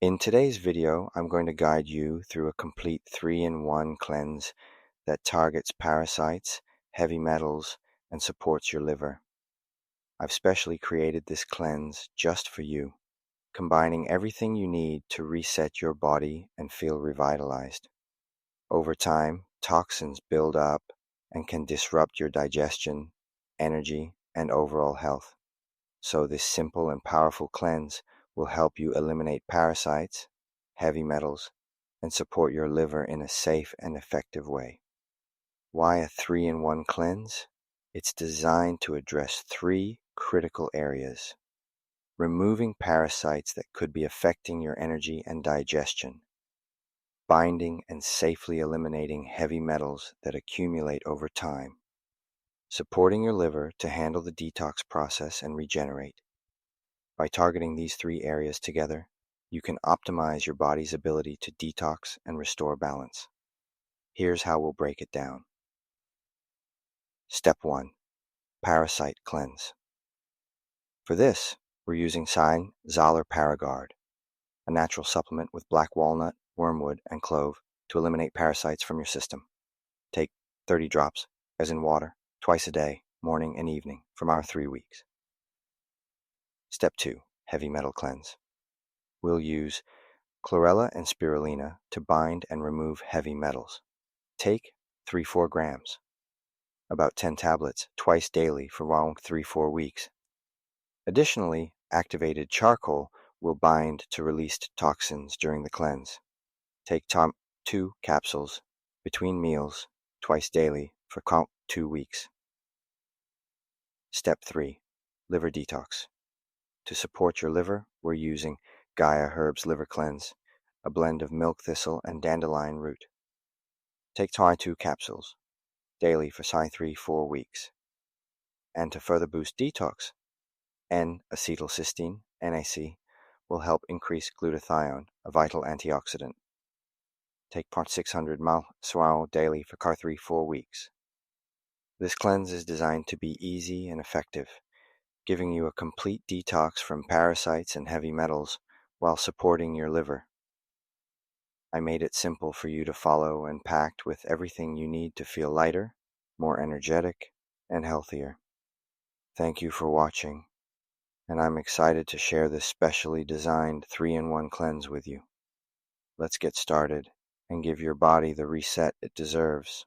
In today's video, I'm going to guide you through a complete 3-in-1 cleanse that targets parasites, heavy metals, and supports your liver. I've specially created this cleanse just for you, combining everything you need to reset your body and feel revitalized. Over time, toxins build up and can disrupt your digestion, energy, and overall health. So this simple and powerful cleanse will help you eliminate parasites, heavy metals, and support your liver in a safe and effective way. Why a 3-in-1 cleanse? It's designed to address 3 critical areas: removing parasites that could be affecting your energy and digestion, binding and safely eliminating heavy metals that accumulate over time, supporting your liver to handle the detox process and regenerate. By targeting these 3 areas together, you can optimize your body's ability to detox and restore balance. Here's how we'll break it down. Step 1. Parasite Cleanse. For this, we're using Zoller Paragard, a natural supplement with black walnut, wormwood, and clove to eliminate parasites from your system. Take 30 drops, as in water, twice a day, morning and evening, from our 3 weeks. Step 2. Heavy Metal Cleanse. We'll use chlorella and spirulina to bind and remove heavy metals. Take 3-4 grams, about 10 tablets, twice daily for around 3-4 weeks. Additionally, activated charcoal will bind to released toxins during the cleanse. Take 2 capsules between meals, twice daily for 2 weeks. Step 3. Liver Detox. To support your liver, we're using Gaia Herbs Liver Cleanse, a blend of milk thistle and dandelion root. Take 2 capsules daily for 3-4 weeks. And to further boost detox, N-acetylcysteine, NAC, will help increase glutathione, a vital antioxidant. Take 600 ml daily for 3-4 weeks. This cleanse is designed to be easy and effective, giving you a complete detox from parasites and heavy metals while supporting your liver. I made it simple for you to follow and packed with everything you need to feel lighter, more energetic, and healthier. Thank you for watching, and I'm excited to share this specially designed 3-in-1 cleanse with you. Let's get started and give your body the reset it deserves.